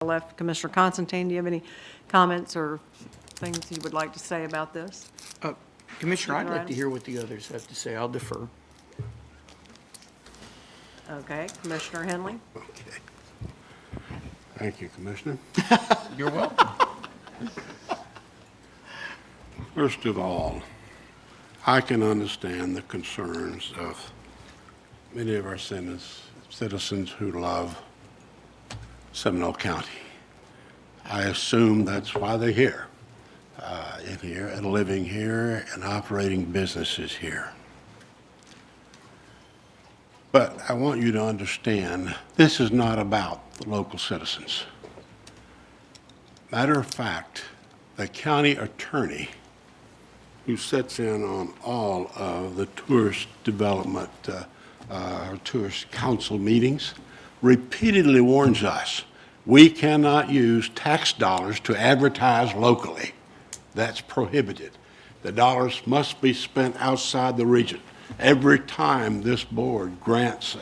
left. Commissioner Constantine, do you have any comments or things you would like to say about this? Commissioner, I'd like to hear what the others have to say. I'll defer. Okay, Commissioner Henley? Okay. Thank you, Commissioner. You're welcome. First of all, I can understand the concerns of many of our citizens who love Seminole County. I assume that's why they're here, and living here and operating businesses here. But I want you to understand, this is not about the local citizens. Matter of fact, the county attorney who sits in on all of the tourist development, tourist council meetings, repeatedly warns us, we cannot use tax dollars to advertise locally. That's prohibited. The dollars must be spent outside the region. Every time this board grants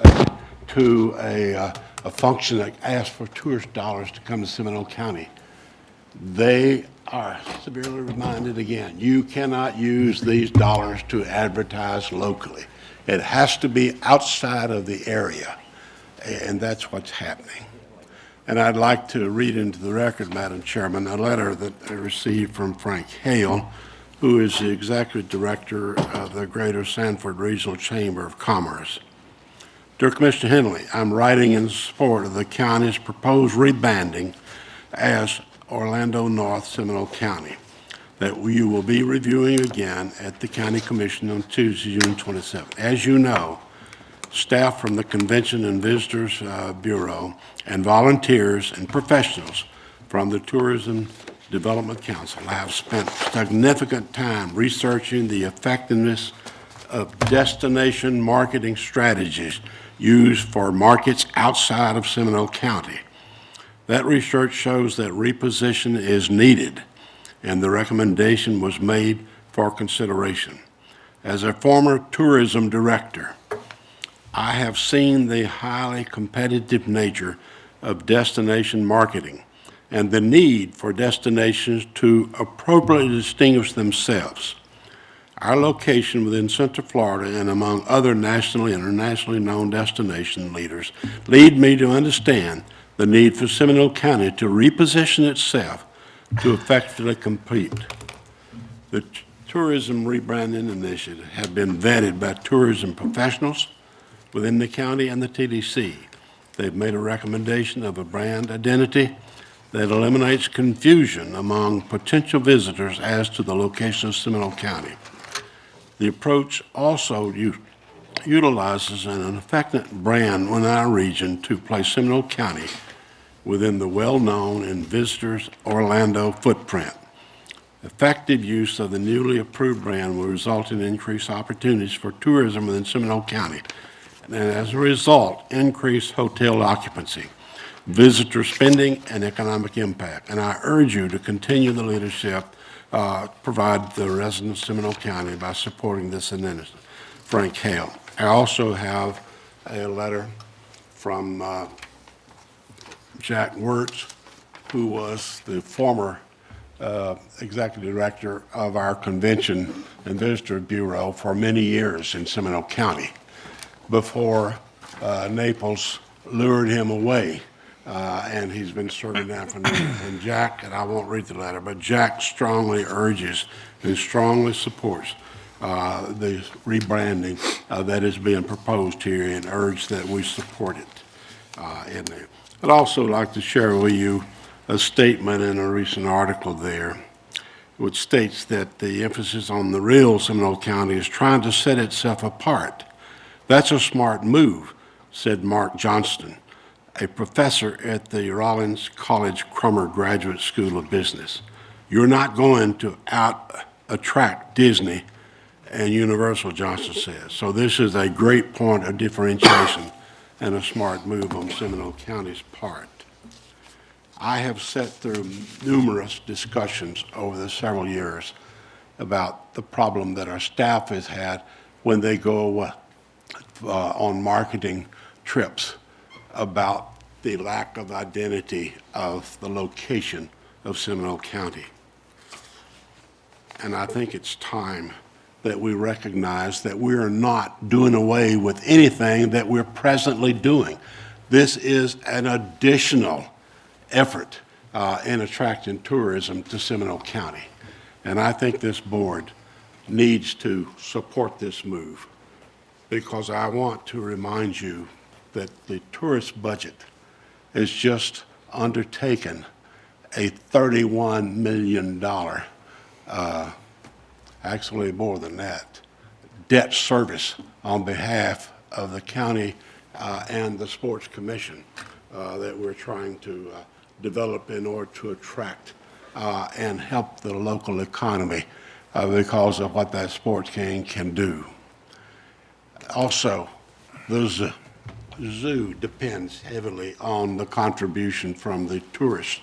to a function that asks for tourist dollars to come to Seminole County, they are severely reminded again, you cannot use these dollars to advertise locally. It has to be outside of the area, and that's what's happening. And I'd like to read into the record, Madam Chairman, a letter that I received from Frank Hale, who is the Executive Director of the Greater Sanford Regional Chamber of Commerce. Dear Commissioner Henley, I'm writing in support of the county's proposed rebranding as Orlando North Seminole County that you will be reviewing again at the County Commission on Tuesday, June 27th. As you know, staff from the Convention and Visitors Bureau and volunteers and professionals from the Tourism Development Council have spent significant time researching the effectiveness of destination marketing strategies used for markets outside of Seminole County. That research shows that reposition is needed, and the recommendation was made for consideration. As a former tourism director, I have seen the highly competitive nature of destination marketing and the need for destinations to appropriately distinguish themselves. Our location within Central Florida and among other nationally and internationally known destination leaders lead me to understand the need for Seminole County to reposition itself to effectively compete. The Tourism Rebranding Initiative have been vetted by tourism professionals within the county and the TDC. They've made a recommendation of a brand identity that eliminates confusion among potential visitors as to the location of Seminole County. The approach also utilizes an effective brand in our region to place Seminole County within the well-known and visitors Orlando footprint. Effective use of the newly approved brand will result in increased opportunities for tourism within Seminole County, and as a result, increased hotel occupancy, visitor spending, and economic impact. And I urge you to continue the leadership provide the residents of Seminole County by supporting this initiative. Frank Hale. I also have a letter from Jack Wirtz, who was the former executive director of our Convention and Visitor Bureau for many years in Seminole County before Naples lured him away. And he's been serving down for Naples. And Jack, and I won't read the letter, but Jack strongly urges and strongly supports the rebranding that is being proposed here and urge that we support it in there. I'd also like to share with you a statement in a recent article there, which states that the emphasis on the real Seminole County is trying to set itself apart. That's a smart move, said Mark Johnston, a professor at the Rollins College Crummer Graduate School of Business. You're not going to out-attract Disney and Universal, Johnston says. So this is a great point of differentiation and a smart move on Seminole County's part. I have sat through numerous discussions over the several years about the problem that our staff has had when they go on marketing trips about the lack of identity of the location of Seminole County. And I think it's time that we recognize that we are not doing away with anything that we're presently doing. This is an additional effort in attracting tourism to Seminole County. And I think this board needs to support this move, because I want to remind you that the tourist budget has just undertaken a $31 million, actually more than that, debt service on behalf of the county and the Sports Commission that we're trying to develop in order to attract and help the local economy because of what that sports game can do. Also, the zoo depends heavily on the contribution from the Tourist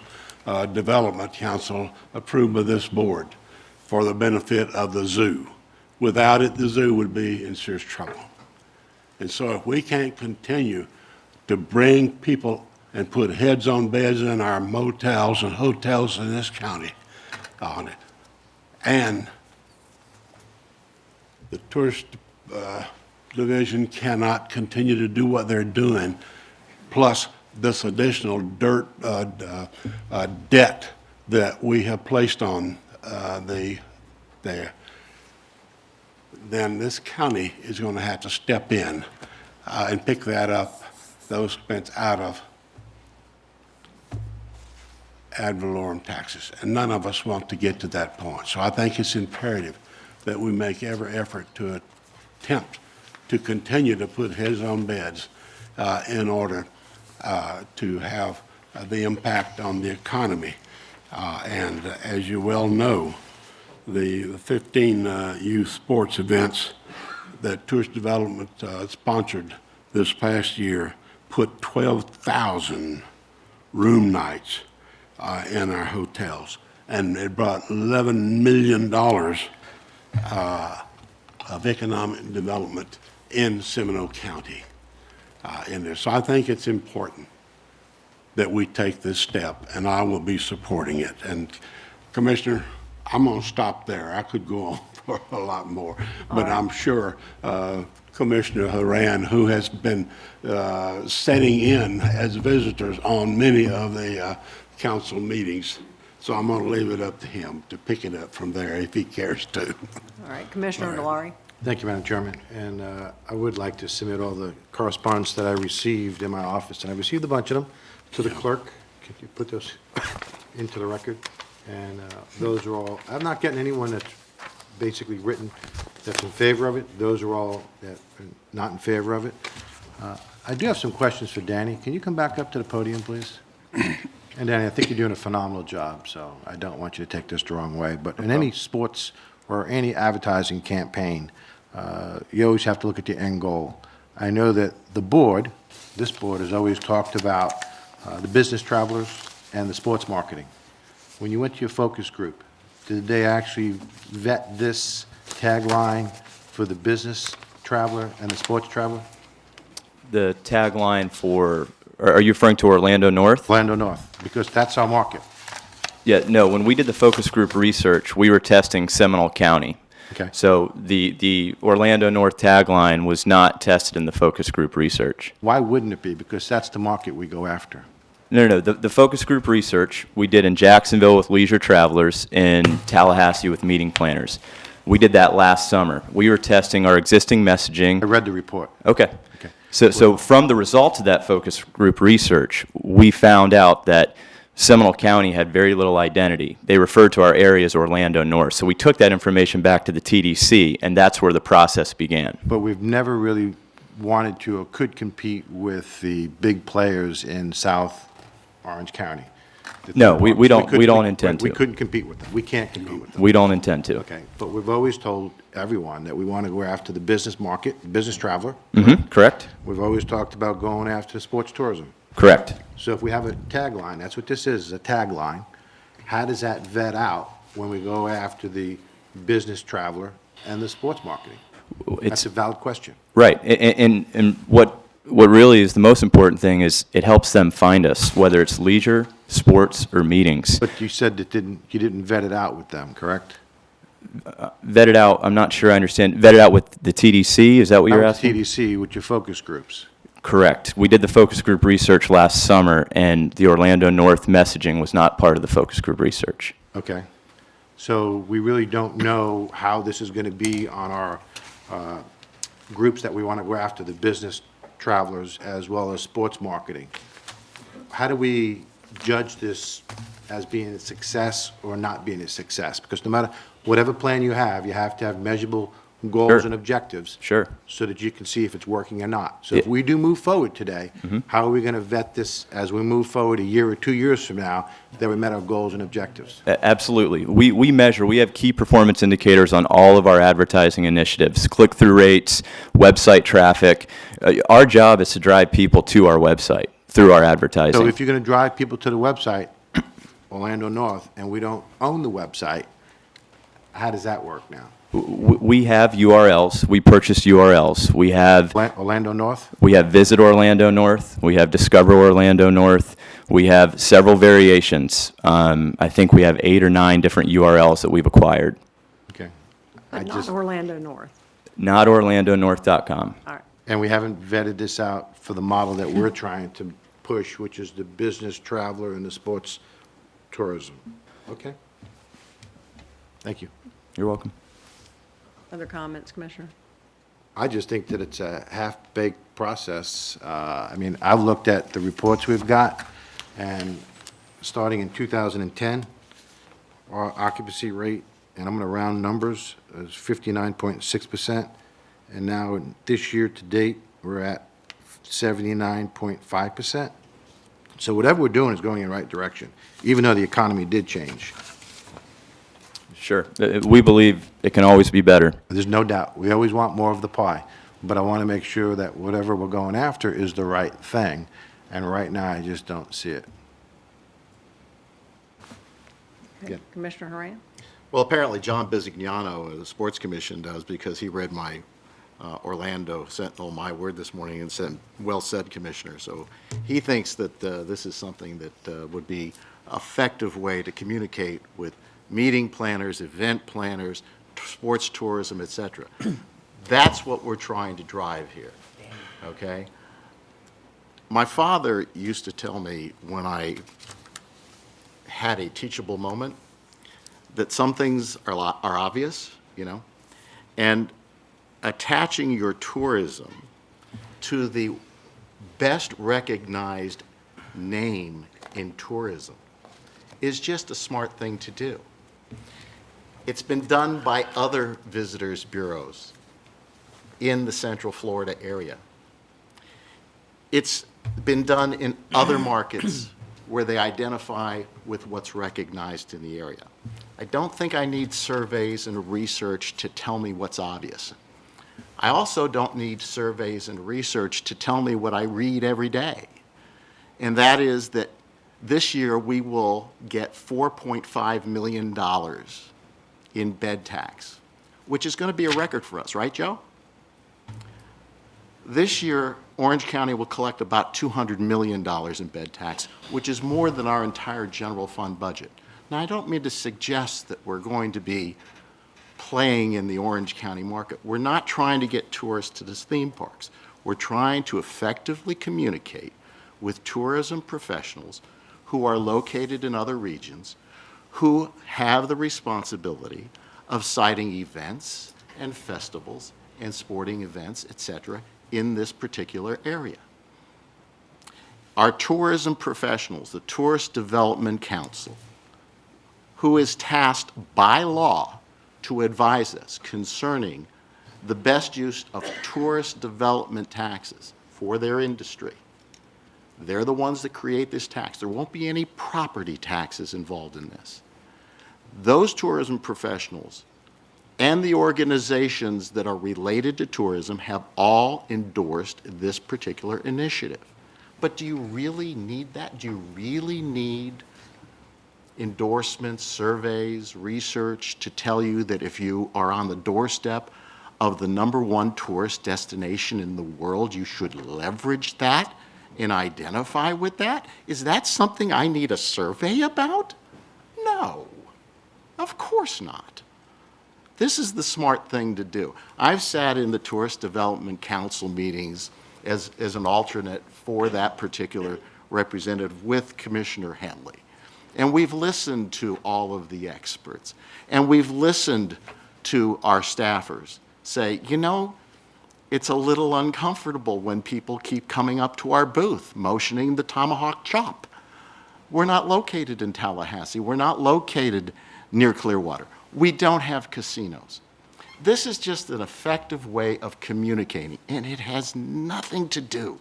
Development Council approved by this board for the benefit of the zoo. Without it, the zoo would be in serious trouble. And so if we can't continue to bring people and put heads on beds in our motels and hotels in this county on it, and the tourist division cannot continue to do what they're doing, plus this additional debt that we have placed on there, then this county is going to have to step in and pick that up, those spent out of ad valorem taxes. And none of us want to get to that point. So I think it's imperative that we make every effort to attempt to continue to put heads on beds in order to have the impact on the economy. And as you well know, the 15 youth sports events that Tourist Development sponsored this past year put 12,000 room nights in our hotels, and it brought $11 million of economic development in Seminole County in there. So I think it's important that we take this step, and I will be supporting it. And Commissioner, I'm going to stop there. I could go on for a lot more, but I'm sure Commissioner Haran, who has been sitting in as visitors on many of the council meetings, so I'm going to leave it up to him to pick it up from there if he cares to. All right, Commissioner Delory. Thank you, Madam Chairman. And I would like to submit all the correspondence that I received in my office, and I received a bunch of them, to the clerk. Could you put those into the record? And those are all, I'm not getting anyone that's basically written that's in favor of it. Those are all that are not in favor of it. I do have some questions for Danny. Can you come back up to the podium, please? And Danny, I think you're doing a phenomenal job, so I don't want you to take this the wrong way. But in any sports or any advertising campaign, you always have to look at the end goal. I know that the board, this board, has always talked about the business travelers and the sports marketing. When you went to your focus group, did they actually vet this tagline for the business traveler and the sports traveler? The tagline for, are you referring to Orlando North? Orlando North, because that's our market. Yeah, no, when we did the focus group research, we were testing Seminole County. Okay. So the Orlando North tagline was not tested in the focus group research. Why wouldn't it be? Because that's the market we go after. No, the focus group research we did in Jacksonville with leisure travelers, in Tallahassee with meeting planners. We did that last summer. We were testing our existing messaging. I read the report. Okay. Okay. So from the results of that focus group research, we found out that Seminole County had very little identity. They referred to our area as Orlando North. So we took that information back to the TDC, and that's where the process began. But we've never really wanted to or could compete with the big players in South Orange County. No, we don't intend We to. couldn't compete with them. We can't compete with them. We don't intend to. Okay, but we've always told everyone that we want to go after the business market, business traveler. Correct? We've always talked about going after sports tourism. Correct. So if we have a tagline, that's what this is a tagline, how does that vet out when we go after the business traveler and the sports marketing? That's It's a valid question. right. And what what really is the most important thing is it helps them find us, whether it's leisure, sports, or meetings. But you said that you didn't vet it out with them, correct? Vetted out, I'm not sure I understand, vetted out with the TDC, is that what you're Not with asking? TDC, with your focus groups. Correct. We did the focus group research last summer, and the Orlando North messaging was not part of the focus group research. Okay. So we really don't know how this is going to be on our groups that we want to go after, the business travelers as well as sports marketing. How do we judge this as being a success or not being a success? Because no matter, whatever plan you have to have measurable goals Sure. and objectives. Sure. So that you can see if it's working or not. So if we do move forward today, how are we going to vet this as we move forward a year or 2 years from now, that we met our goals and objectives? Absolutely. We measure, we have key performance indicators on all of our advertising initiatives, click-through rates, website traffic. Our job is to drive people to our website through our advertising. So if you're going to drive people to the website, Orlando North, and we don't own the website, how does that work now? We have URLs. We purchase URLs. We have Orlando North? Visit Orlando North. We have Discover Orlando North. We have several variations. I think we have 8 or 9 different URLs that we've acquired. Okay. But not Orlando North. Not OrlandoNorth.com. All right. And we haven't vetted this out for the model that we're trying to push, which is the business traveler and the sports tourism. Okay. Thank you. You're welcome. Other comments, Commissioner? I just think that it's a half-baked process. I mean, I've looked at the reports we've got, and starting in 2010, our occupancy rate, and I'm going to round numbers, is 59.6%, and now this year to date, we're at 79.5%. So whatever we're doing is going in the right direction, even though the economy did change. Sure. We believe it can always be better. There's no doubt. We always want more of the pie, but I want to make sure that whatever we're going after is the right thing, and right now, I just don't see it. Okay. Yeah. Commissioner Horan? Well, apparently John Bisignano of the Sports Commission does, because he read my Orlando Sentinel, my word this morning, and said, "Well said, Commissioner." So he thinks that this is something that would be an effective way to communicate with meeting planners, event planners, sports tourism, et cetera. That's what we're trying to drive here, okay? My father used to tell me when I had a teachable moment that some things are obvious, you know, and attaching your tourism to the best recognized name in tourism is just a smart thing to do. It's been done by other visitors bureaus in the Central Florida area. It's been done in other markets where they identify with what's recognized in the area. I don't think I need surveys and research to tell me what's obvious. I also don't need surveys and research to tell me what I read every day. And that is that this year we will get $4.5 million in bed tax, which is going to be a record for us, right, Joe? This year, Orange County will collect about $200 million in bed tax, which is more than our entire general fund budget. Now, I don't mean to suggest that we're going to be playing in the Orange County market. We're not trying to get tourists to the theme parks. We're trying to effectively communicate with tourism professionals who are located in other regions, who have the responsibility of citing events and festivals and sporting events, et cetera, in this particular area. Our tourism professionals, the Tourist Development Council, who is tasked by law to advise us concerning the best use of tourist development taxes for their industry. They're the ones that create this tax. There won't be any property taxes involved in this. Those tourism professionals and the organizations that are related to tourism have all endorsed this particular initiative. But do you really need that? Do you really need endorsements, surveys, research to tell you that if you are on the doorstep of the #1 tourist destination in the world, you should leverage that and identify with that? Is that something I need a survey about? No, of course not. This is the smart thing to do. I've sat in the Tourist Development Council meetings as an alternate for that particular representative with Commissioner Henley. And we've listened to all of the experts. And we've listened to our staffers say, you know, it's a little uncomfortable when people keep coming up to our booth, motioning the tomahawk chop. We're not located in Tallahassee. We're not located near Clearwater. We don't have casinos. This is just an effective way of communicating, and it has nothing to do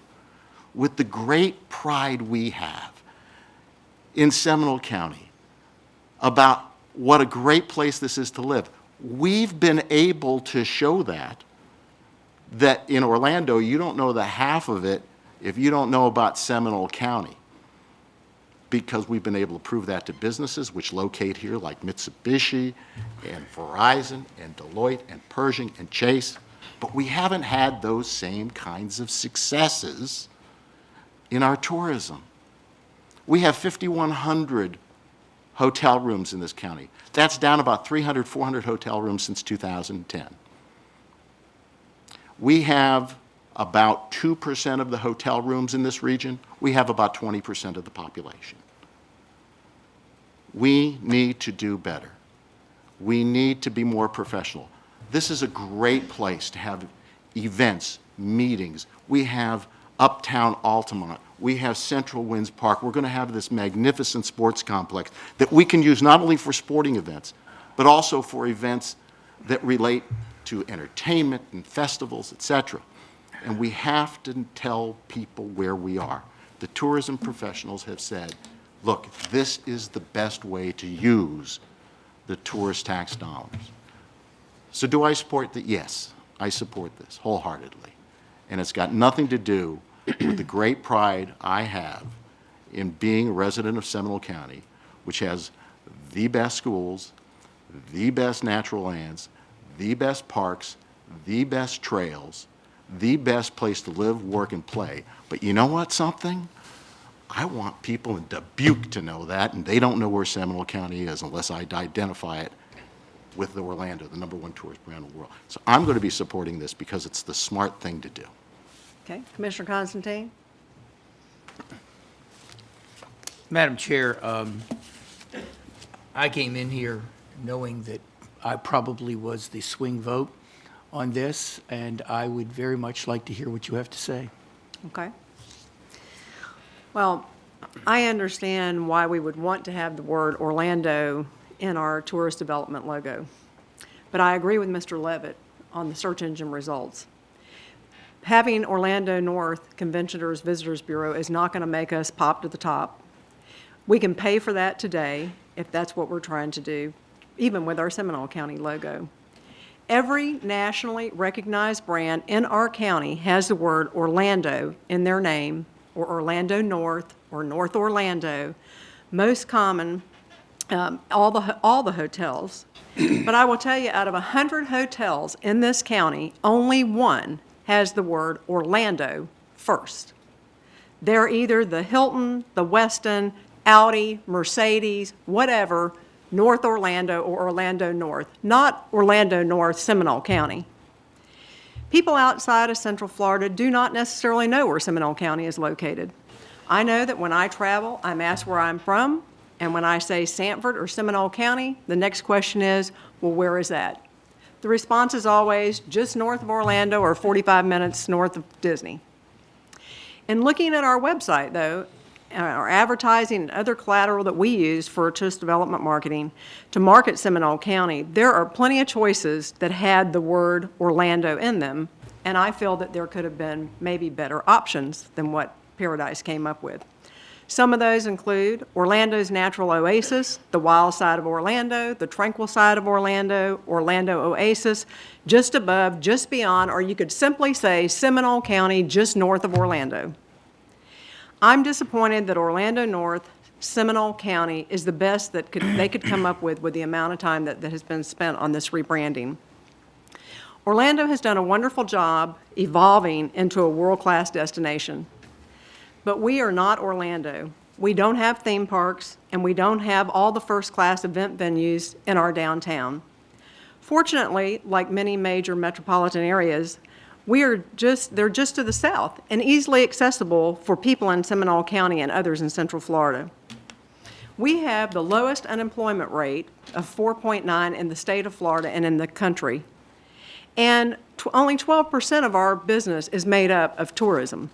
with the great pride we have in Seminole County about what a great place this is to live. We've been able to show that in Orlando, you don't know the half of it if you don't know about Seminole County, because we've been able to prove that to businesses which locate here, like Mitsubishi and Verizon and Deloitte and Pershing and Chase. But we haven't had those same kinds of successes in our tourism. We have 5,100 hotel rooms in this county. That's down about 300, 400 hotel rooms since 2010. We have about 2% of the hotel rooms in this region. We have about 20% of the population. We need to do better. We need to be more professional. This is a great place to have events, meetings. We have Uptown Altamont. We have Central Winds Park. We're going to have this magnificent sports complex that we can use not only for sporting events, but also for events that relate to entertainment and festivals, etc. And we have to tell people where we are. The tourism professionals have said, look, this is the best way to use the tourist tax dollars. So do I support that? Yes, I support this wholeheartedly. And it's got nothing to do with the great pride I have in being a resident of Seminole County, which has the best schools, the best natural lands, the best parks, the best trails, the best place to live, work, and play. But you know what, something? I want people in Dubuque to know that, and they don't know where Seminole County is unless I identify it with the Orlando, the #1 tourist brand in the world. So I'm going to be supporting this because it's the smart thing to do. Okay, Commissioner Constantine? Madam Chair, I came in here knowing that I probably was the swing vote on this, and I would very much like to hear what you have to say. Okay. Well, I understand why we would want to have the word Orlando in our tourist development logo. But I agree with Mr. Levitt on the search engine results. Having Orlando North Conventioners Visitors Bureau is not going to make us pop to the top. We can pay for that today if that's what we're trying to do, even with our Seminole County logo. Every nationally recognized brand in our county has the word Orlando in their name, or Orlando North, or North Orlando. Most common, all the hotels. But I will tell you, out of 100 hotels in this county, only one has the word Orlando first. They're either the Hilton, the Westin, Audi, Mercedes, whatever, North Orlando or Orlando North, not Orlando North, Seminole County. People outside of Central Florida do not necessarily know where Seminole County is located. I know that when I travel, I'm asked where I'm from, and when I say Sanford or Seminole County, the next question is, well, where is that? The response is always just north of Orlando or 45 minutes north of Disney. In looking at our website, though, our advertising and other collateral that we use for tourist development marketing to market Seminole County, there are plenty of choices that had the word Orlando in them, and I feel that there could have been maybe better options than what Paradise came up with. Some of those include Orlando's Natural Oasis, the Wild Side of Orlando, the Tranquil Side of Orlando, Orlando Oasis, just above, just beyond, or you could simply say Seminole County, just north of Orlando. I'm disappointed that Orlando North, Seminole County is the best that they could come up with the amount of time that has been spent on this rebranding. Orlando has done a wonderful job evolving into a world-class destination. But we are not Orlando. We don't have theme parks, and we don't have all the first-class event venues in our downtown. Fortunately, like many major metropolitan areas, they're just to the south and easily accessible for people in Seminole County and others in Central Florida. We have the lowest unemployment rate of 4.9 in the state of Florida and in the country. And only 12% of our business is made up of tourism.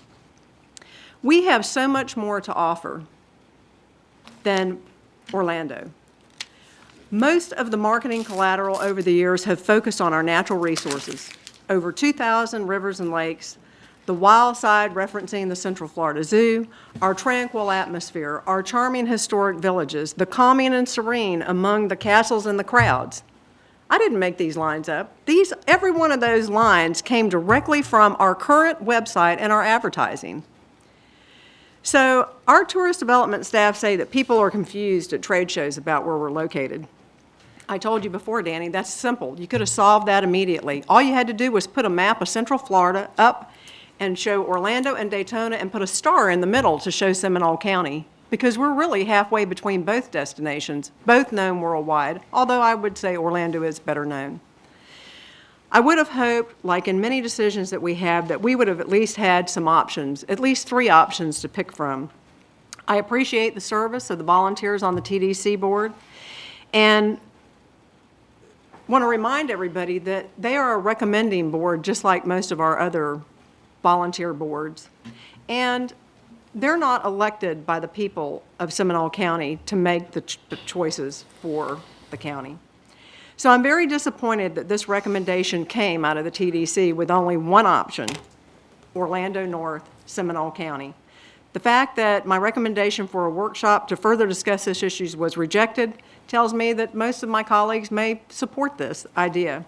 We have so much more to offer than Orlando. Most of the marketing collateral over the years have focused on our natural resources. Over 2,000 rivers and lakes, the wild side referencing the Central Florida Zoo, our tranquil atmosphere, our charming historic villages, the calming and serene among the castles and the crowds. I didn't make these lines up. Every one of those lines came directly from our current website and our advertising. So our tourist development staff say that people are confused at trade shows about where we're located. I told you before, Danny, that's simple. You could have solved that immediately. All you had to do was put a map of Central Florida up and show Orlando and Daytona and put a star in the middle to show Seminole County, because we're really halfway between both destinations, both known worldwide, although I would say Orlando is better known. I would have hoped, like in many decisions that we have, that we would have at least had some options, at least 3 options to pick from. I appreciate the service of the volunteers on the TDC board, and want to remind everybody that they are a recommending board just like most of our other volunteer boards. And they're not elected by the people of Seminole County to make the choices for the county. So I'm very disappointed that this recommendation came out of the TDC with only one option, Orlando North, Seminole County. The fact that my recommendation for a workshop to further discuss this issue was rejected tells me that most of my colleagues may support this idea.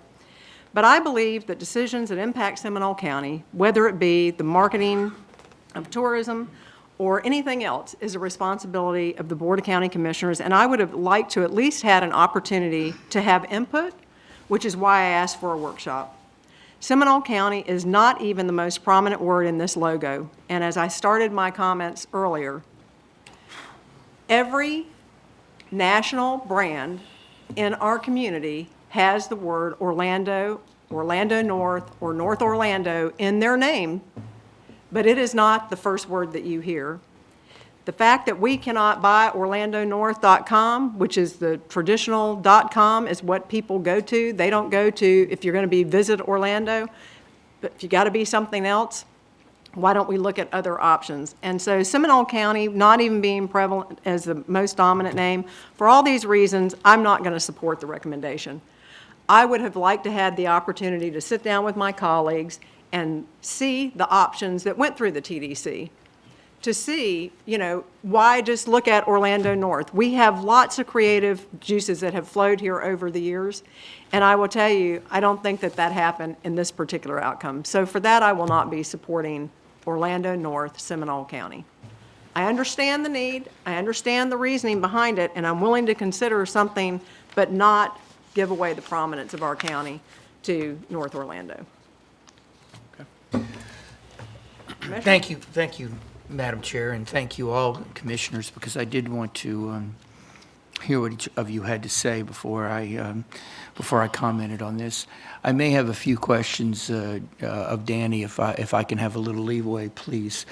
But I believe that decisions that impact Seminole County, whether it be the marketing of tourism or anything else, is a responsibility of the Board of County Commissioners, and I would have liked to at least had an opportunity to have input, which is why I asked for a workshop. Seminole County is not even the most prominent word in this logo, and as I started my comments earlier, every national brand in our community has the word Orlando, Orlando North, or North Orlando in their name, but it is not the first word that you hear. The fact that we cannot buy OrlandoNorth.com, which is the traditional .com, is what people go to. They don't go to, if you're going to be visit Orlando, but if you got to be something else, why don't we look at other options? And so Seminole County, not even being prevalent as the most dominant name, for all these reasons, I'm not going to support the recommendation. I would have liked to have the opportunity to sit down with my colleagues and see the options that went through the TDC, to see, why just look at Orlando North. We have lots of creative juices that have flowed here over the years, and I will tell you, I don't think that happened in this particular outcome. So for that, I will not be supporting Orlando North, Seminole County. I understand the need, I understand the reasoning behind it, and I'm willing to consider something, but not give away the prominence of our county to North Orlando. Thank you, Madam Chair, and thank you all commissioners, because I did want to hear what each of you had to say before I commented on this. I may have a few questions of Danny, if I can have a little leeway, please.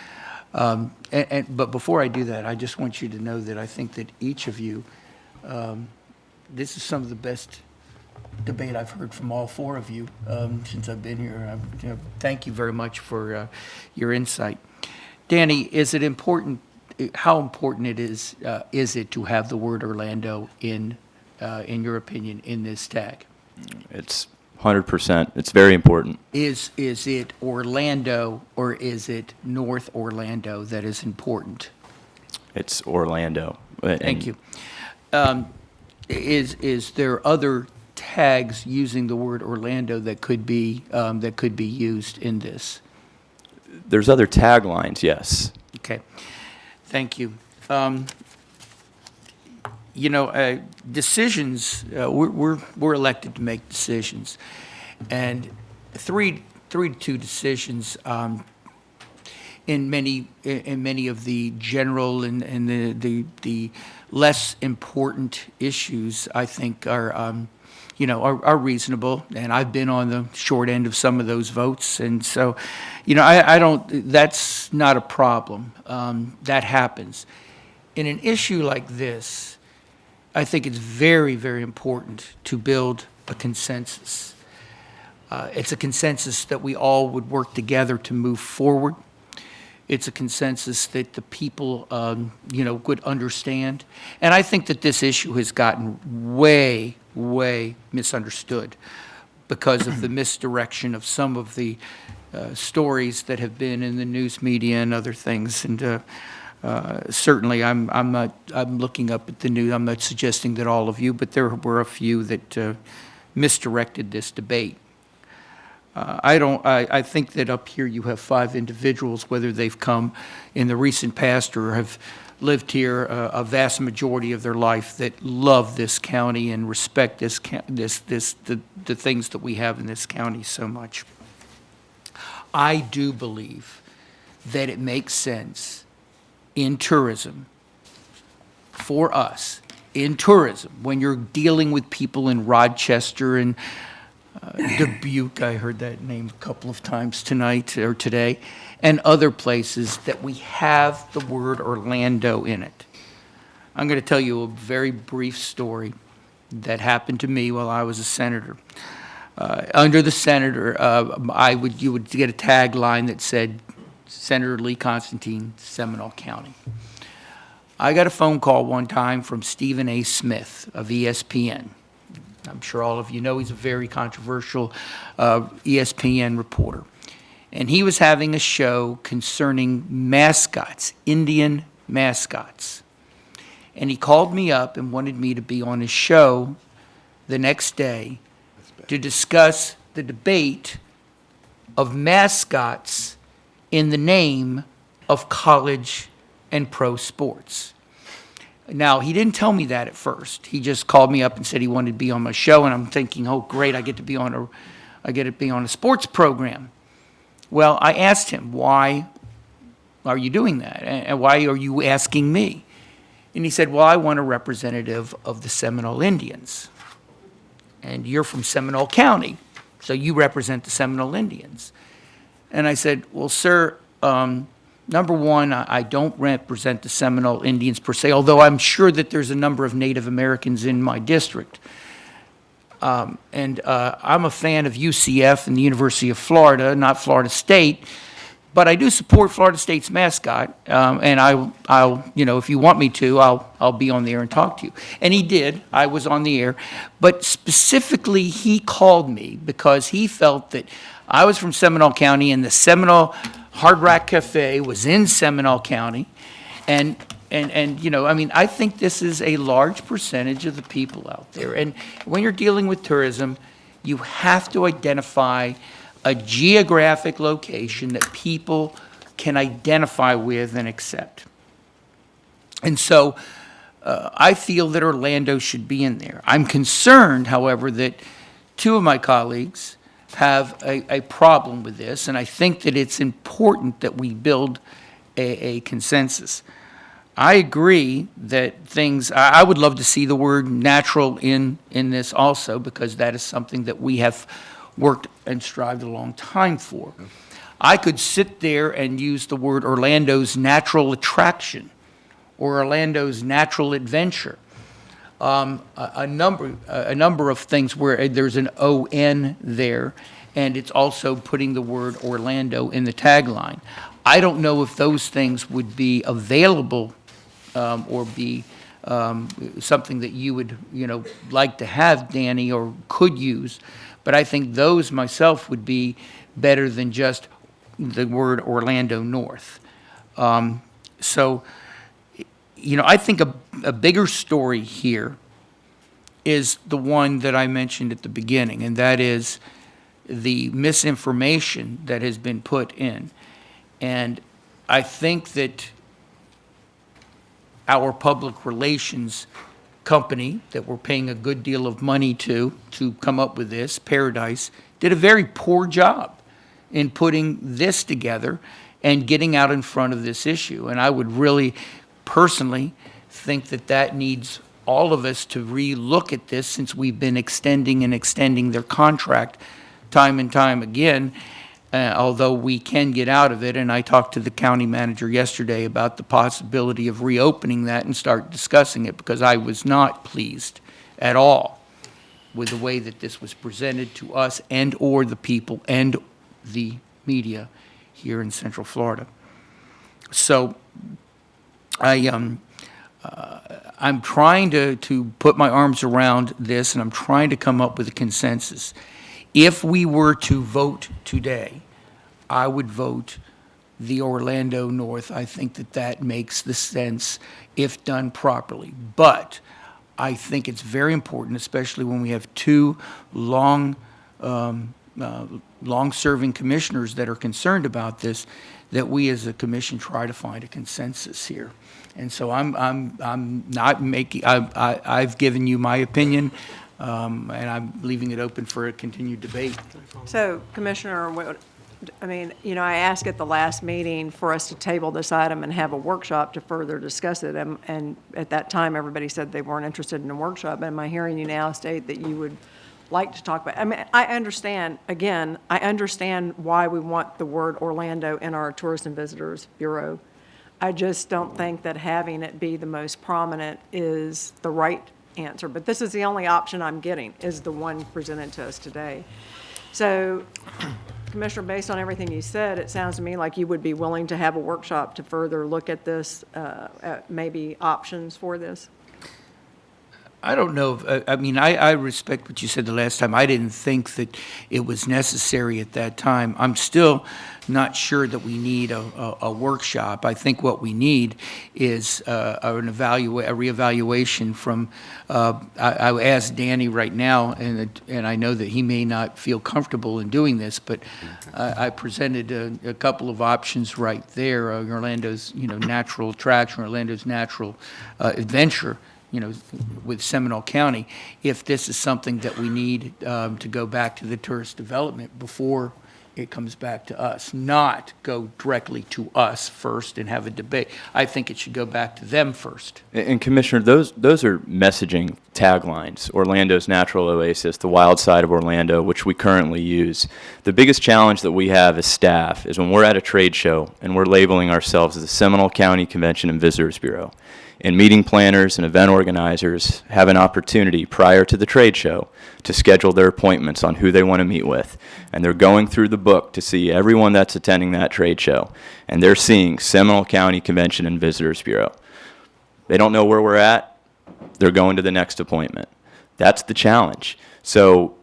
But before I do that, I just want you to know that I think that each of you, this is some of the best debate I've heard from all 4 of you since I've been here. Thank you very much for your insight. Danny, is it important? How important is it to have the word Orlando in your opinion, in this tag? It's 100%. It's very important. Is it Orlando or is it North Orlando that is important? It's Orlando. Thank you. Is there other tags using the word Orlando that could be used in this? There's other taglines, yes. Okay, thank you. Decisions. We're elected to make decisions, and three to two decisions in many of the general and the less important issues, I think are reasonable. And I've been on the short end of some of those votes, and so, I don't. That's not a problem. That happens. In an issue like this, I think it's very, very important to build a consensus. It's a consensus that we all would work together to move forward. It's a consensus that the people, would understand. And I think that this issue has gotten way, way misunderstood because of the misdirection of some of the stories that have been in the news media and other things. And certainly, I'm looking up at the news. I'm not suggesting that all of you, but there were a few that misdirected this debate. I think that up here you have 5 individuals, whether they've come in the recent past or have lived here a vast majority of their life, that love this county and respect the things that we have in this county so much. I do believe that it makes sense in tourism for us, in tourism, when you're dealing with people in Rochester and Dubuque, I heard that name a couple of times tonight or today, and other places, that we have the word Orlando in it. I'm going to tell you a very brief story that happened to me while I was a senator. Under the senator, you would get a tagline that said, Senator Lee Constantine, Seminole County. I got a phone call one time from Stephen A. Smith of ESPN. I'm sure all of you know he's a very controversial ESPN reporter. And he was having a show concerning mascots, Indian mascots. And he called me up and wanted me to be on his show the next day to discuss the debate of mascots in the name of college and pro sports. Now, he didn't tell me that at first. He just called me up and said he wanted to be on my show, and I'm thinking, oh, great, I get to be on a sports program. Well, I asked him, why are you doing that? And why are you asking me? And he said, well, I want a representative of the Seminole Indians. And you're from Seminole County, so you represent the Seminole Indians. And I said, well, sir, number one, I don't represent the Seminole Indians per se, although I'm sure that there's a number of Native Americans in my district. And I'm a fan of UCF and the University of Florida, not Florida State, but I do support Florida State's mascot, and I'll, if you want me to, I'll be on the air and talk to you. And he did. I was on the air, but specifically he called me because he felt that I was from Seminole County and the Seminole Hard Rock Cafe was in Seminole County, and I think this is a large percentage of the people out there. And when you're dealing with tourism, you have to identify a geographic location that people can identify with and accept. And so I feel that Orlando should be in there. I'm concerned, however, that 2 of my colleagues have a problem with this, and I think that it's important that we build a consensus. I agree that I would love to see the word natural in this also, because that is something that we have worked and strived a long time for. I could sit there and use the word Orlando's natural attraction or Orlando's natural adventure. A number of things where there's an O-N there, and it's also putting the word Orlando in the tagline. I don't know if those things would be available or be something that you would, like to have, Danny, or could use, but I think those myself would be better than just the word Orlando North. So, I think a bigger story here is the one that I mentioned at the beginning, and that is the misinformation that has been put in. And I think that our public relations company that we're paying a good deal of money to come up with this, Paradise, did a very poor job in putting this together and getting out in front of this issue. And I would really personally think that that needs all of us to re-look at this, since we've been extending and extending their contract time and time again, although we can get out of it. And I talked to the county manager yesterday about the possibility of reopening that and start discussing it, because I was not pleased at all with the way that this was presented to us and or the people and the media here in Central Florida. So I'm trying to put my arms around this, and I'm trying to come up with a consensus. If we were to vote today, I would vote the Orlando North. I think that that makes the sense if done properly. But I think it's very important, especially when we have two long-serving commissioners that are concerned about this, that we as a commission try to find a consensus here. And so I'm not making, I've given you my opinion, and I'm leaving it open for a continued debate. So, Commissioner, I asked at the last meeting for us to table this item and have a workshop to further discuss it, and at that time, everybody said they weren't interested in a workshop. Am I hearing you now state that you would like to talk about? I understand why we want the word Orlando in our Tourist and Visitors Bureau. I just don't think that having it be the most prominent is the right answer. But this is the only option I'm getting, is the one presented to us today. So, Commissioner, based on everything you said, it sounds to me like you would be willing to have a workshop to further look at this, at maybe options for this? I don't know. I respect what you said the last time. I didn't think that it was necessary at that time. I'm still not sure that we need a workshop. I think what we need is a reevaluation from, I asked Danny right now, and I know that he may not feel comfortable in doing this, but I presented a couple of options right there. Orlando's, natural attraction, Orlando's natural adventure, with Seminole County, if this is something that we need to go back to the tourist development before it comes back to us, not go directly to us first and have a debate. I think it should go back to them first. And Commissioner, those are messaging taglines. Orlando's natural oasis, the wild side of Orlando, which we currently use. The biggest challenge that we have as staff is when we're at a trade show and we're labeling ourselves as the Seminole County Convention and Visitors Bureau. And meeting planners and event organizers have an opportunity prior to the trade show to schedule their appointments on who they want to meet with. And they're going through the book to see everyone that's attending that trade show. And they're seeing Seminole County Convention and Visitors Bureau. They don't know where we're at. They're going to the next appointment. That's the challenge. So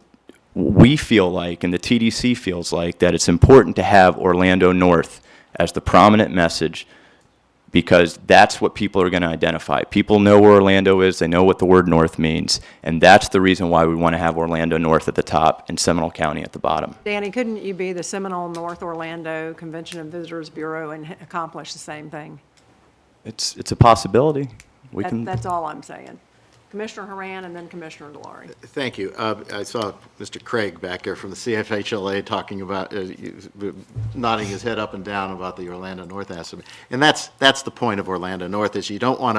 we feel like, and the TDC feels like, that it's important to have Orlando North as the prominent message, because that's what people are going to identify. People know where Orlando is. They know what the word North means. And that's the reason why we want to have Orlando North at the top and Seminole County at the bottom. Danny, couldn't you be the Seminole North Orlando Convention and Visitors Bureau and accomplish the same thing? It's a possibility. That's all I'm saying. Commissioner Haran and then Commissioner Delory. Thank you. I saw Mr. Craig back there from the CFHLA talking about, nodding his head up and down about the Orlando North estimate. And that's the point of Orlando North, is you don't want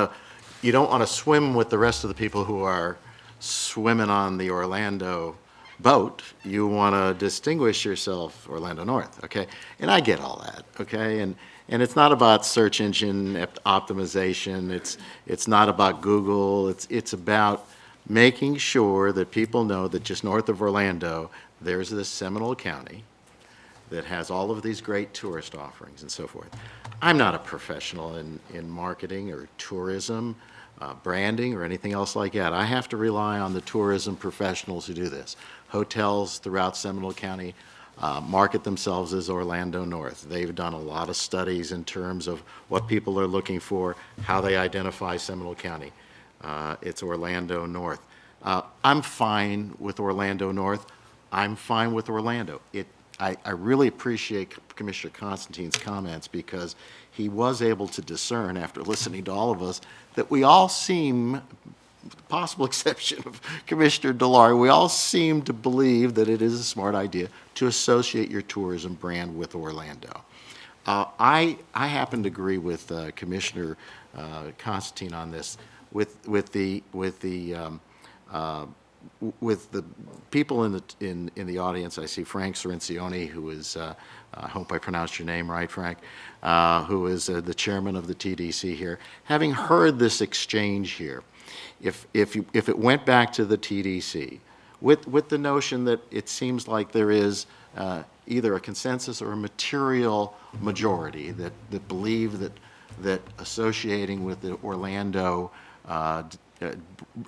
to swim with the rest of the people who are swimming on the Orlando boat. You want to distinguish yourself, Orlando North, okay? And I get all that, okay? And it's not about search engine optimization. It's not about Google. It's about making sure that people know that just north of Orlando, there's this Seminole County that has all of these great tourist offerings and so forth. I'm not a professional in marketing or tourism, branding, or anything else like that. I have to rely on the tourism professionals who do this. Hotels throughout Seminole County market themselves as Orlando North. They've done a lot of studies in terms of what people are looking for, how they identify Seminole County. It's Orlando North. I'm fine with Orlando North. I'm fine with Orlando. I really appreciate Commissioner Constantine's comments, because he was able to discern, after listening to all of us, that we all seem with the possible exception of Commissioner Delary, we all seem to believe that it is a smart idea to associate your tourism brand with Orlando. I happen to agree with Commissioner Constantine on this. With the people in the audience, I see Frank Cerencioni, who is, I hope I pronounced your name right, Frank, who is the chairman of the TDC here. Having heard this exchange here, if it went back to the TDC, with the notion that it seems like there is either a consensus or a material majority that believe that associating with the Orlando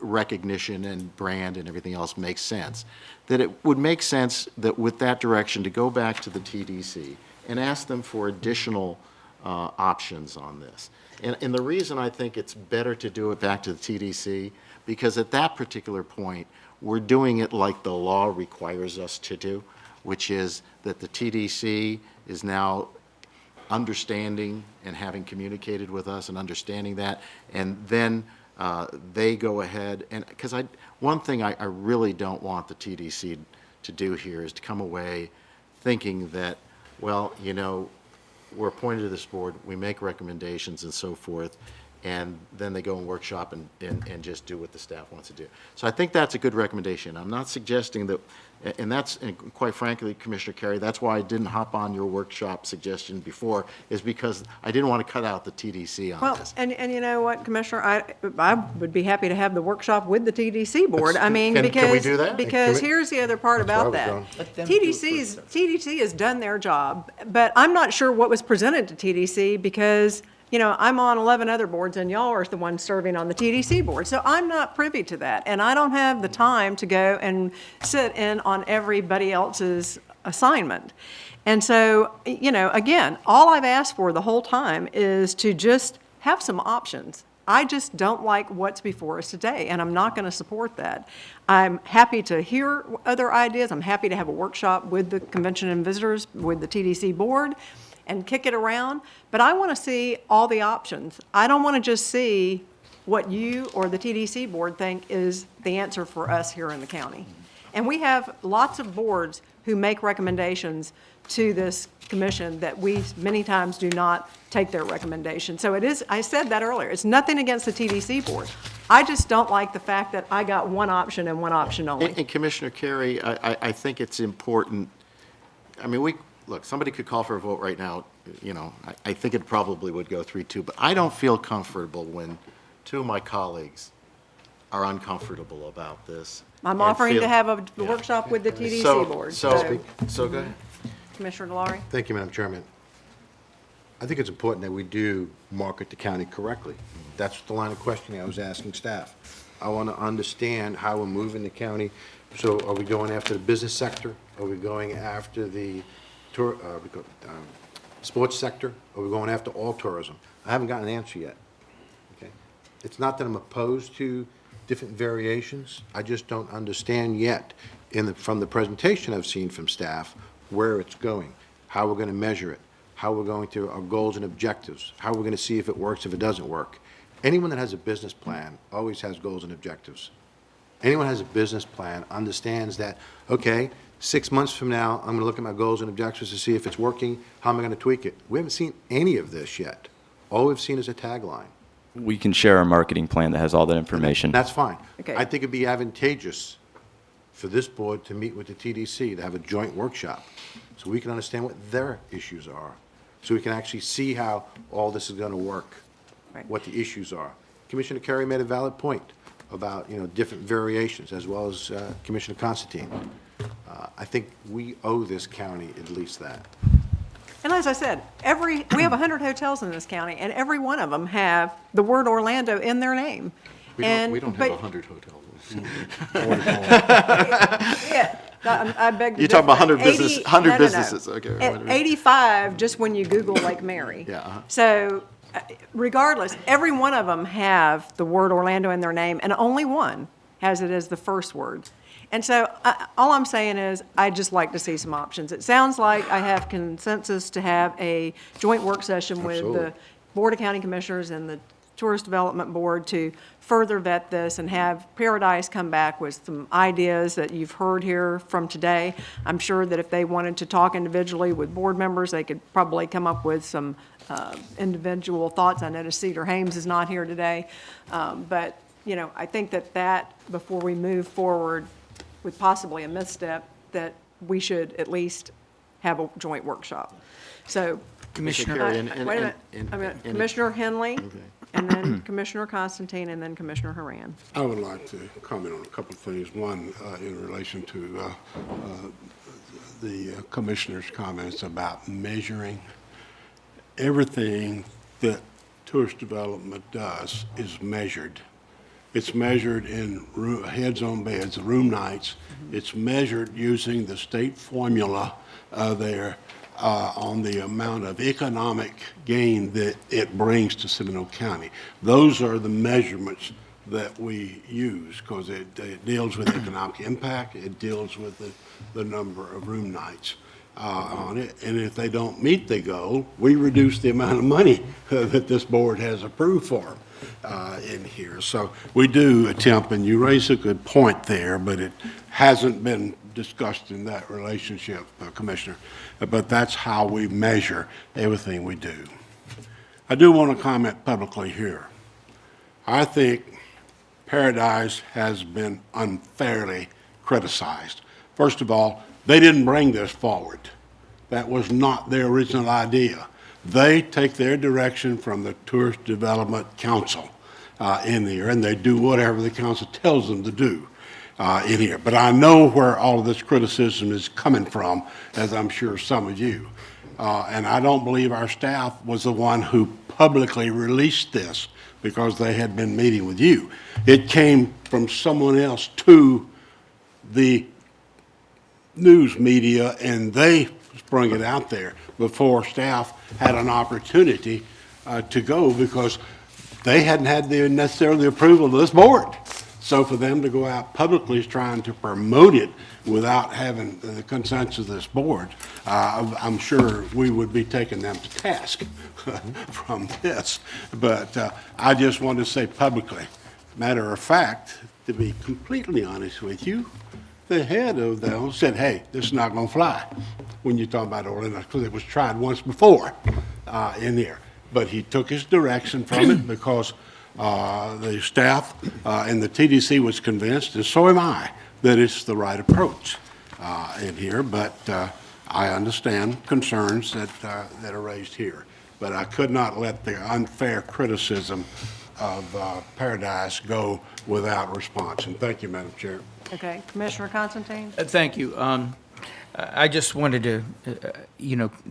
recognition and brand and everything else makes sense, that it would make sense that with that direction to go back to the TDC and ask them for additional options on this. And the reason I think it's better to do it back to the TDC, because at that particular point, we're doing it like the law requires us to do, which is that the TDC is now understanding and having communicated with us and understanding that, and then they go ahead and, because one thing I really don't want the TDC to do here is to come away thinking that, well, you know, we're appointed to this board, we make recommendations and so forth, and then they go and workshop and just do what the staff wants to do. So I think that's a good recommendation. I'm not suggesting that, and quite frankly, Commissioner Carey, that's why I didn't hop on your workshop suggestion before, is because I didn't want to cut out the TDC on Well, this. and you know what, Commissioner, I would be happy to have the workshop with the TDC board. I mean, Can we because. do that? Because here's the other part about That's that. where I was Let them do it TDC has done their job, but I'm not sure what was presented to TDC because, you know, I'm on 11 other boards and y'all are the ones serving on the TDC board. So I'm not privy to that. And I don't have the time to go and sit in on everybody else's assignment. And so, you know, again, all I've asked for the whole time is to just have some options. I just don't like what's before us today, and I'm not going to support that. I'm happy to hear other ideas. I'm happy to have a workshop with the Convention and Visitors, with the TDC board, and kick it around, but I want to see all the options. I don't want to just see what you or the TDC board think is the answer for us here in the county. And we have lots of boards who make recommendations to this commission that we many times do not take their recommendation. So it is, I said that earlier, it's nothing against the TDC board. I just don't like the fact that I got one option and one option only. And Commissioner Carey, I think it's important, I mean, look, somebody could call for a vote right now, you know, I think it probably would go 3-2, but I don't feel comfortable when two of my colleagues are uncomfortable about this. I'm and offering to feel- have a workshop with the TDC board. So go ahead. Commissioner Delary? Thank you, Madam Chairman. I think it's important that we do market the county correctly. That's the line of questioning I was asking staff. I want to understand how we're moving the county. So are we going after the business sector? Are we going after the sports sector? Are we going after all tourism? I haven't gotten an answer yet. Okay. It's not that I'm opposed to different variations. I just don't understand yet from the presentation I've seen from staff where it's going, how we're going to measure it, how we're going to our goals and objectives, how we're going to see if it works, if it doesn't work. Anyone that has a business plan always has goals and objectives. Anyone who has a business plan understands that, okay, 6 months from now, I'm going to look at my goals and objectives to see if it's working, how am I going to tweak it? We haven't seen any of this yet. All we've seen is a tagline. We can share a marketing plan that has all that information. That's fine. Okay. I think it'd be advantageous for this board to meet with the TDC, to have a joint workshop, so we can understand what their issues are, so we can actually see how all this is going to work, Right. what the issues are. Commissioner Carey made a valid point about, you know, different variations, as well as Commissioner Constantine. I think we owe this county at least that. And as I said, we have 100 hotels in this county, and every one of them have the word Orlando in their name. We don't have 100 hotels. Yeah, I beg to You're talking about differ. 100 businesses, okay. At 85, just when you Google Lake Mary. Yeah, uh-huh. So regardless, every one of them have the word Orlando in their name, and only one has it as the first word. And so all I'm saying is, I'd just like to see some options. It sounds like I have consensus to have a joint work session with the Absolutely. Board of County Commissioners and the Tourist Development Board to further vet this and have Paradise come back with some ideas that you've heard here from today. I'm sure that if they wanted to talk individually with board members, they could probably come up with some individual thoughts. I notice Cedar Hames is not here today. But, you know, I think that before we move forward with possibly a misstep, that we should at least have a joint workshop. So, Commissioner, Carrie, wait a minute. Commissioner Henley, and then Commissioner Constantine, and then Commissioner Haran. I would like to comment on a couple of things. One, in relation to the commissioner's comments about measuring. Everything that tourist development does is measured. It's measured in heads on beds, room nights. It's measured using the state formula there on the amount of economic gain that it brings to Seminole County. Those are the measurements that we use because it deals with economic impact. It deals with the number of room nights on it. And if they don't meet the goal, we reduce the amount of money that this board has approved for them. In here. So we do attempt, and you raise a good point there, but it hasn't been discussed in that relationship, Commissioner. But that's how we measure everything we do. I do want to comment publicly here. I think Paradise has been unfairly criticized. First of all, they didn't bring this forward. That was not their original idea. They take their direction from the Tourist Development Council in here, and they do whatever the council tells them to do in here. But I know where all of this criticism is coming from, as I'm sure some of you. And I don't believe our staff was the one who publicly released this because they had been meeting with you. It came from someone else to the news media, and they sprung it out there before staff had an opportunity to go because they hadn't had necessarily the approval of this board. So for them to go out publicly trying to promote it without having the consensus of this board, I'm sure we would be taking them to task from this. But I just want to say publicly, matter of fact, to be completely honest with you, the head of them said, hey, this is not going to fly when you talk about Orlando, because it was tried once before in there. But he took his direction from it because the staff and the TDC was convinced, and so am I, that it's the right approach in here. But I understand concerns that are raised here. But I could not let the unfair criticism of Paradise go without response. And thank you, Madam Chair. Okay, Commissioner Constantine? thank you. I just wanted to,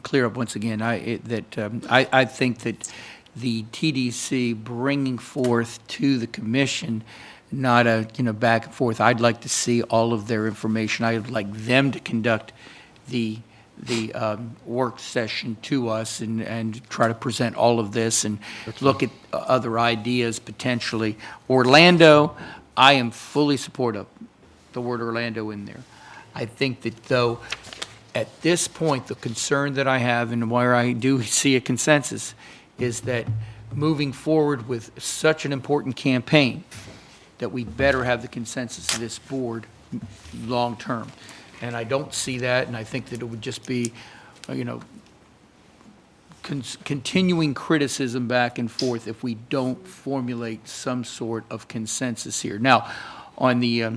clear up once again, I think that the TDC bringing forth to the commission, not a, back and forth. I'd like to see all of their information. I'd like them to conduct the work session to us and try to present all of this and look at other ideas potentially. Orlando, I am fully supportive. The word Orlando in there. I think that, though, at this point, the concern that I have and where I do see a consensus is that moving forward with such an important campaign, that we better have the consensus of this board long-term. And I don't see that, and I think that it would just be, continuing criticism back and forth if we don't formulate some sort of consensus here. Now, on the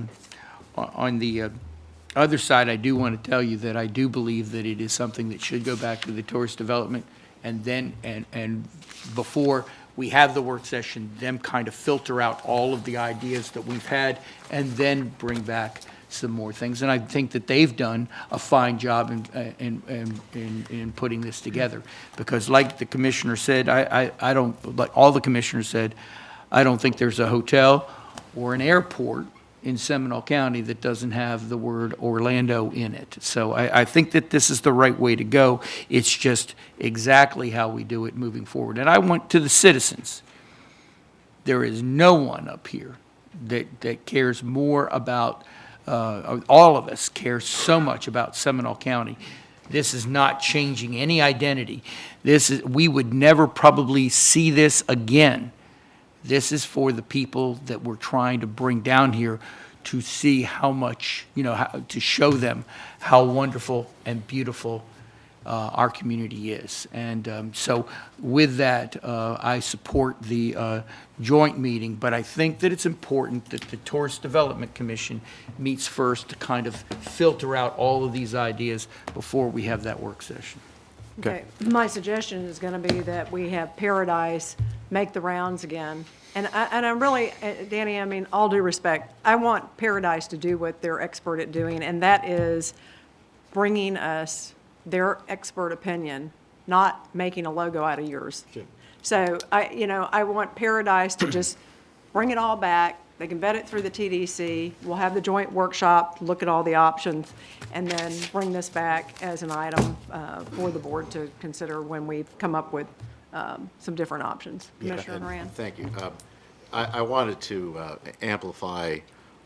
other side, I do want to tell you that I do believe that it is something that should go back to the tourist development, and then, and before we have the work session, them kind of filter out all of the ideas that we've had, and then bring back some more things. And I think that they've done a fine job in putting this together. Because like the commissioner said, I don't, like all the commissioners said, I don't think there's a hotel or an airport in Seminole County that doesn't have the word Orlando in it. So I think that this is the right way to go. It's just exactly how we do it moving forward. And I want to the citizens, there is no one up here that cares more about, all of us care so much about Seminole County. This is not changing any identity. We would never probably see this again This is for the people that we're trying to bring down here to see how much, to show them how wonderful and beautiful our community is. And so with that, I support the joint meeting, but I think that it's important that the Tourist Development Commission meets first to kind of filter out all of these ideas before we have that work session. Okay, my suggestion is going to be that we have Paradise make the rounds again. And I really, Danny, I mean, all due respect, I want Paradise to do what they're expert at doing, and that is bringing us their expert opinion, not making a logo out of yours. So I want Paradise to just bring it all back. They can vet it through the TDC. We'll have the joint workshop, look at all the options, and then bring this back as an item for the board to consider when we come up with some different options. Commissioner and Rand? Thank you. I wanted to amplify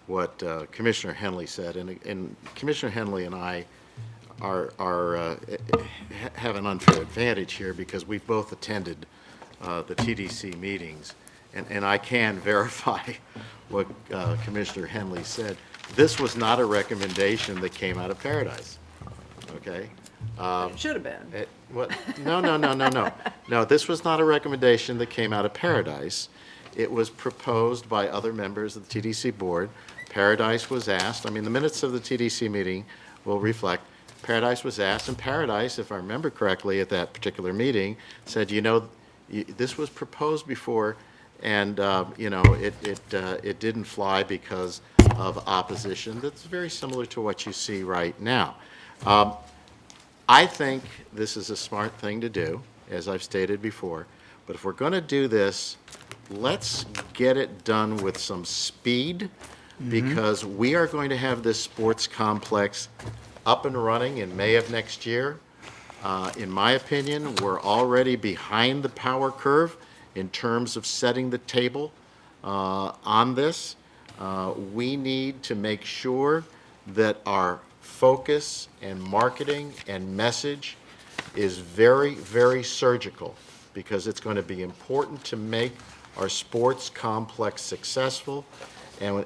what Commissioner Henley said, and Commissioner Henley and I have an unfair advantage here because we've both attended the TDC meetings, and I can verify what Commissioner Henley said. This was not a recommendation that came out of Paradise, okay? It should have been. No. No, this was not a recommendation that came out of Paradise. It was proposed by other members of the TDC board. Paradise was asked, I mean, the minutes of the TDC meeting will reflect, Paradise was asked, and Paradise, if I remember correctly at that particular meeting, said, this was proposed before, and, it didn't fly because of opposition. That's very similar to what you see right now. I think this is a smart thing to do, as I've stated before, but if we're going to do this, let's get it done with some speed, because we are going to have this sports complex up and running in May of next year. In my opinion, we're already behind the power curve in terms of setting the table on this. We need to make sure that our focus and marketing and message is very, very surgical, because it's going to be important to make our sports complex successful. And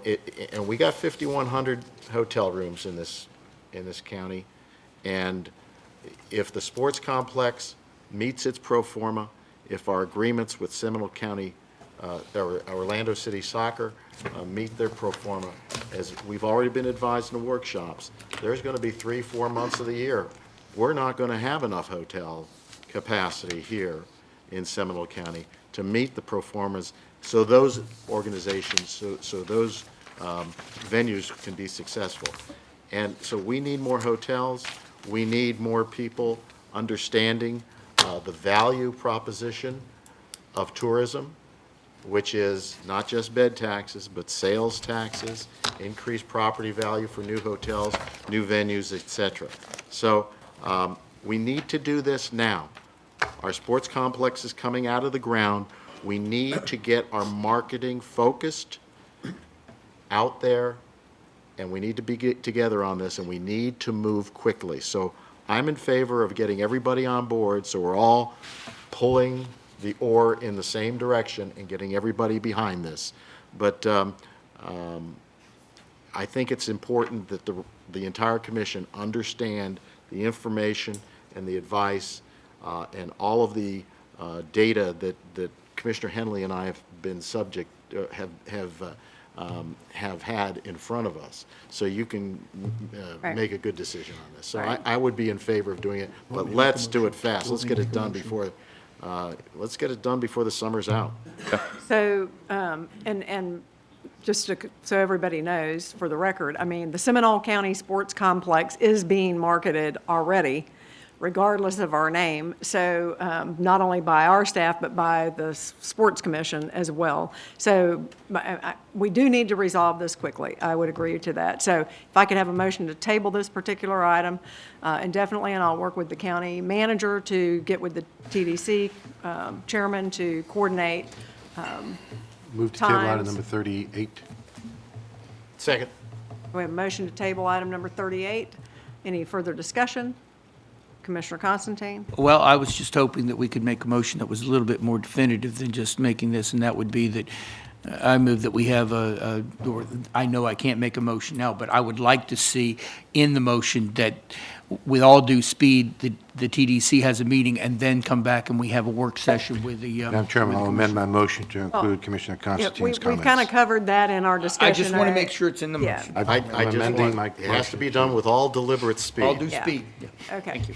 we got 5,100 hotel rooms in this county, and if the sports complex meets its pro forma, if our agreements with Seminole County, or Orlando City Soccer meet their pro forma, as we've already been advised in the workshops, there's going to be 3-4 months of the year we're not going to have enough hotel capacity here in Seminole County to meet the pro formas, so those organizations, so those venues can be successful. And so we need more hotels. We need more people understanding the value proposition of tourism, which is not just bed taxes, but sales taxes, increased property value for new hotels, new venues, et cetera. So we need to do this now. Our sports complex is coming out of the ground. We need to get our marketing focused out there, and we need to be together on this, and we need to move quickly. So I'm in favor of getting everybody on board, so we're all pulling the oar in the same direction and getting everybody behind this. But I think it's important that the entire commission understand the information and the advice and all of the data that Commissioner Henley and I have been subject, have had in front of us, so you can Right. make a good decision on this. So Right. I would be in favor of doing it, but let's do it fast. Let's get it done before, the summer's out. So, and just so everybody knows, for the record, I mean, the Seminole County Sports Complex is being marketed already, regardless of our name. So not only by our staff, but by the Sports Commission as well. So we do need to resolve this quickly. I would agree to that. So if I could have a motion to table this particular item indefinitely, and I'll work with the county manager to get with the TDC chairman to coordinate. Move to table item Times. number 38. Second. We have a motion to table item number 38. Any further discussion? Commissioner Constantine? Well, I was just hoping that we could make a motion that was a little bit more definitive than just making this, and that would be that I move that we have or I know I can't make a motion now, but I would like to see in the motion that, with all due speed, the TDC has a meeting and then come back and we have a work session with the. Madam Chairman, I'll amend my motion to include Commissioner Yeah, Constantine's We've kind of comments. covered that in our discussion. I just want to make sure it's in the Yeah. motion. I I'm just amending want, my it has to be motion done with all deliberate speed. All due Yeah. speed. Okay. Thank you.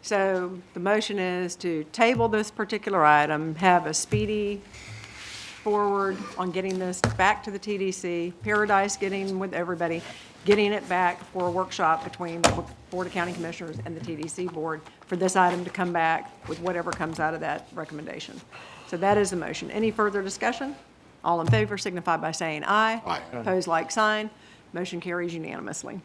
So the motion is to table this particular item, have a speedy forward on getting this back to the TDC, Paradise getting with everybody, getting it back for a workshop between the Board of County Commissioners and the TDC Board for this item to come back with whatever comes out of that recommendation. So that is the motion. Any further discussion? All in favor signify by saying aye. Aye. Opposed, like sign. Motion carries unanimously.